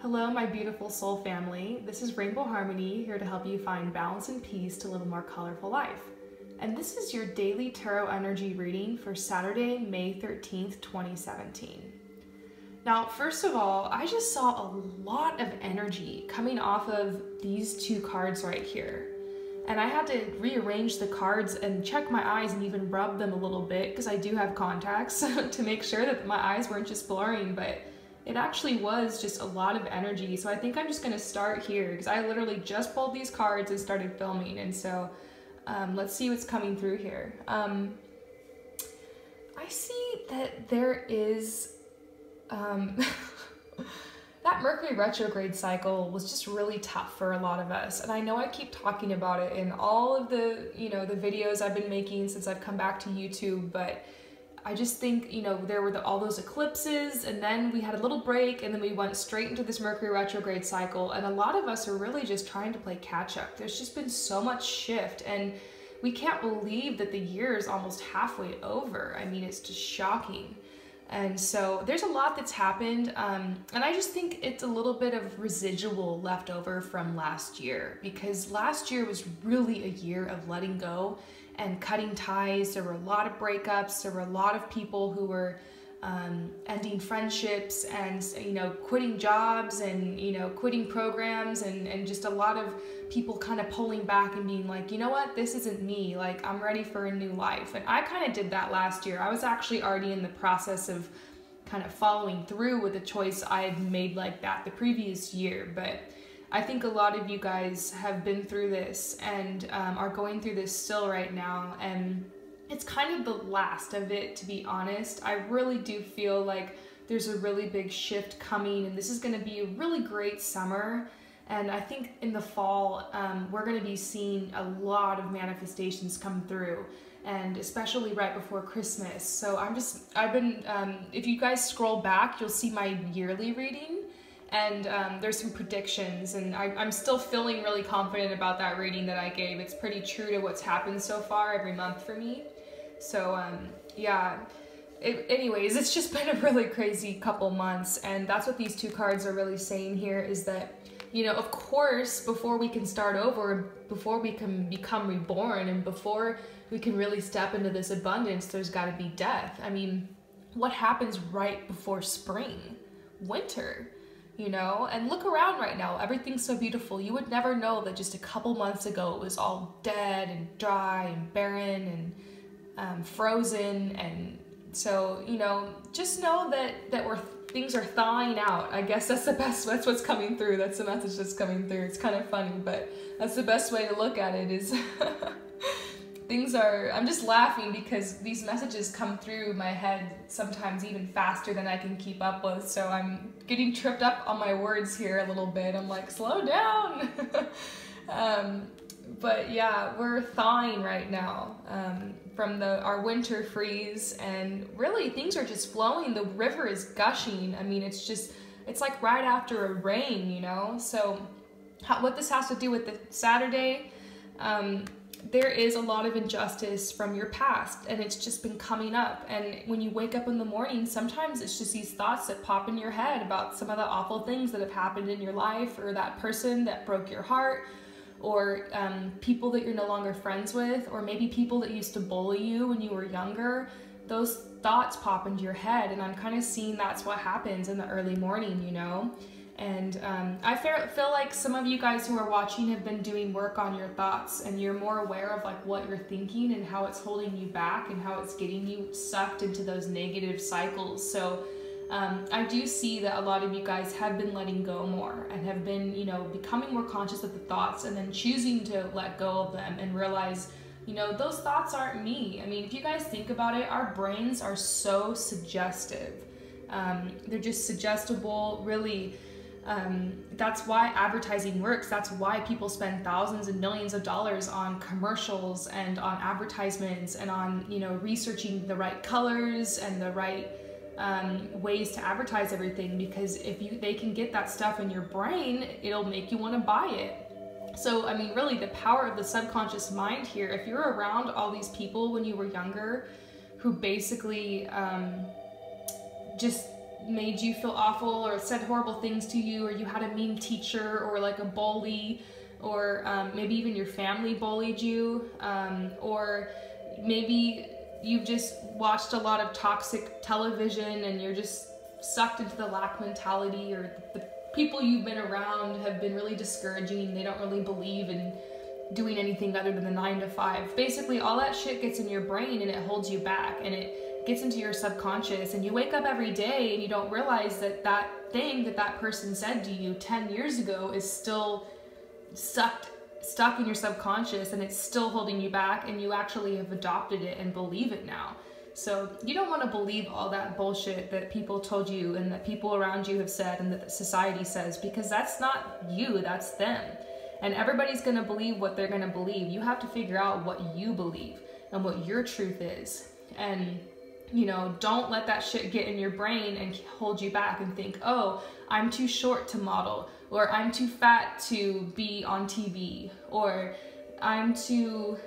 Hello, my beautiful soul family. This is Rainbow Harmony, here to help you find balance and peace to live a more colorful life. And this is your daily tarot energy reading for Saturday, May 13th, 2017. Now, first of all, I just saw a lot of energy coming off of these two cards right here. And I had to rearrange the cards and check my eyes and even rub them a little bit because I do have contacts to make sure that my eyes weren't just blurring, but it actually was just a lot of energy. So I think I'm just gonna start here because I literally just pulled these cards and started filming. And so let's see what's coming through here. I see that there is, that Mercury retrograde cycle was just really tough for a lot of us. And I know I keep talking about it in all of the, the videos I've been making since I've come back to YouTube, but I just think, there were all those eclipses, and then we had a little break, and then we went straight into this Mercury retrograde cycle, and a lot of us are really just trying to play catch up. There's just been so much shift, and we can't believe that the year is almost halfway over. I mean, it's just shocking. And so there's a lot that's happened, and I just think it's a little bit of residual left over from last year, because last year was really a year of letting go and cutting ties. There were a lot of breakups. There were a lot of people who were ending friendships and quitting jobs and quitting programs, and just a lot of people kind of pulling back and being like, you know what, this isn't me, like I'm ready for a new life. And I kind of did that last year. I was actually already in the process of kind of following through with a choice I had made like that the previous year. But I think a lot of you guys have been through this and are going through this still right now, and it's kind of the last of it, to be honest. I really do feel like there's a really big shift coming, and this is going to be a really great summer. And I think in the fall, we're going to be seeing a lot of manifestations come through, and especially right before Christmas. So I've been, if you guys scroll back, you'll see my yearly reading. And there's some predictions, and I'm still feeling really confident about that reading that I gave. It's pretty true to what's happened so far every month for me. So yeah, anyways, it's just been a really crazy couple months, and that's what these two cards are really saying here, is that, of course, before we can start over, before we can become reborn, and before we can really step into this abundance, there's got to be death. I mean, what happens right before spring? Winter. And look around right now, everything's so beautiful. You would never know that just a couple months ago it was all dead and dry and barren and frozen. And so, just know that things are thawing out. I guess that's that's what's coming through. That's the message that's coming through. It's kind of funny, but that's the best way to look at it, is I'm just laughing because these messages come through my head sometimes even faster than I can keep up with. So I'm getting tripped up on my words here a little bit. I'm like, slow down. But yeah, we're thawing right now from our winter freeze, and really things are just flowing. The river is gushing. I mean, it's like right after a rain, So what this has to do with the Saturday, there is a lot of injustice from your past, and it's just been coming up. And when you wake up in the morning, sometimes it's just these thoughts that pop in your head about some of the awful things that have happened in your life, or that person that broke your heart, or people that you're no longer friends with, or maybe people that used to bully you when you were younger. Those thoughts pop into your head, and I'm kind of seeing that's what happens in the early morning, And I feel like some of you guys who are watching have been doing work on your thoughts, and you're more aware of like what you're thinking and how it's holding you back and how it's getting you sucked into those negative cycles. So I do see that a lot of you guys have been letting go more, and have been, becoming more conscious of the thoughts, and then choosing to let go of them and realize, those thoughts aren't me. I mean, if you guys think about it, our brains are so suggestive. They're just suggestible, really. That's why advertising works. That's why people spend thousands and millions of dollars on commercials and on advertisements and on, researching the right colors and the right ways to advertise everything, because if they can get that stuff in your brain, it'll make you want to buy it. So, I mean, really the power of the subconscious mind here, if you're around all these people when you were younger who basically just made you feel awful or said horrible things to you, or you had a mean teacher or like a bully, or maybe even your family bullied you, or maybe you've just watched a lot of toxic television and you're just sucked into the lack mentality, or the people you've been around have been really discouraging. They don't really believe in doing anything other than the 9 to 5. Basically, all that shit gets in your brain and it holds you back, and it gets into your subconscious, and you wake up every day and you don't realize that that thing that person said to you 10 years ago is still stuck in your subconscious, and it's still holding you back, and you actually have adopted it and believe it now. So you don't want to believe all that bullshit that people told you and that people around you have said and that society says, because that's not you, that's them. And everybody's going to believe what they're going to believe. You have to figure out what you believe and what your truth is. And, you know, don't let that shit get in your brain and hold you back and think, oh, I'm too short to model, or I'm too fat to be on TV, or I'm too,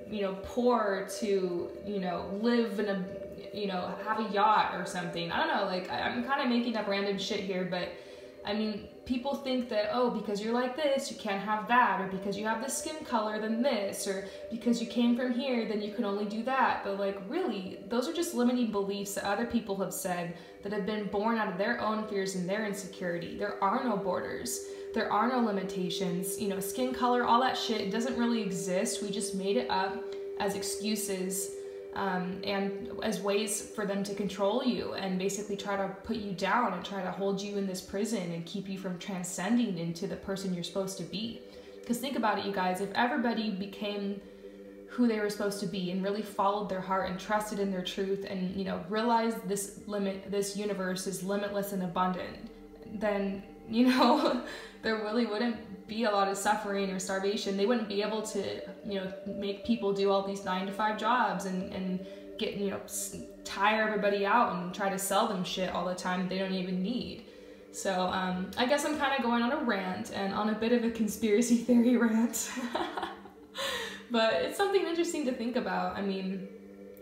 you know, poor to, you know, live in a, you know, have a yacht or something. I don't know, like, I'm kind of making up random shit here, but I mean, people think that, oh, because you're like this, you can't have that, or because you have this skin color, then this, or because you came from here, then you can only do that. But like, really, those are just limiting beliefs that other people have said that have been born out of their own fears and their insecurity. There are no borders. There are no limitations. You know, skin color, all that shit doesn't really exist. We just made it up as excuses and as ways for them to control you and basically try to put you down and try to hold you in this prison and keep you from transcending into the person you're supposed to be. Because think about it, you guys, if everybody became who they were supposed to be and really followed their heart and trusted in their truth and, you know, realized this universe is limitless and abundant, then, you know, there really wouldn't be a lot of suffering or starvation. They wouldn't be able to, you know, make people do all these 9 to 5 jobs and get, you know, tire everybody out and try to sell them shit all the time they don't even need. So I guess I'm kind of going on a rant and on a bit of a conspiracy theory rant. But it's something interesting to think about. I mean,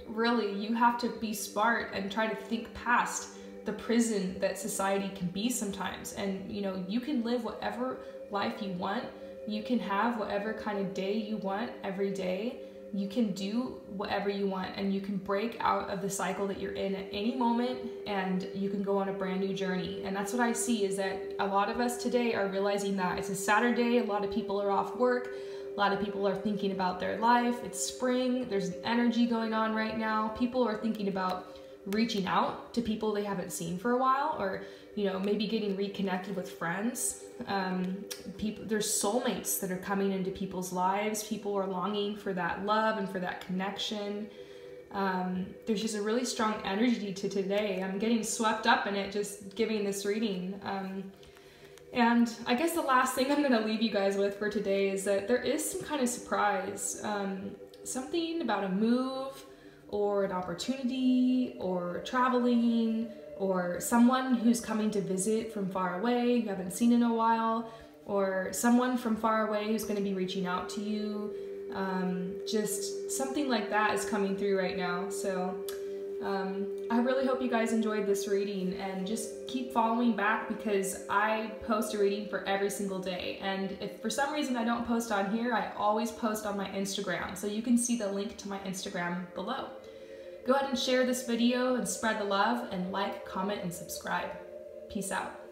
really, you have to be smart and try to think past the prison that society can be sometimes. And, you know, you can live whatever life you want. You can have whatever kind of day you want every day. You can do whatever you want, and you can break out of the cycle that you're in at any moment, and you can go on a brand new journey. And that's what I see, is that a lot of us today are realizing that it's a Saturday. A lot of people are off work. A lot of people are thinking about their life. It's spring. There's an energy going on right now. People are thinking about reaching out to people they haven't seen for a while, or, you know, maybe getting reconnected with friends. There's soulmates that are coming into people's lives. People are longing for that love and for that connection. There's just a really strong energy to today. I'm getting swept up in it just giving this reading. And I guess the last thing I'm going to leave you guys with for today is that there is some kind of surprise. Something about a move, or an opportunity, or traveling, or someone who's coming to visit from far away you haven't seen in a while, or someone from far away who's going to be reaching out to you. Just something like that is coming through right now. So I really hope you guys enjoyed this reading, and just keep following back, because I post a reading for every single day. And if for some reason I don't post on here, I always post on my Instagram, so you can see the link to my Instagram below. Go ahead and share this video and spread the love, and like, comment, and subscribe. Peace out.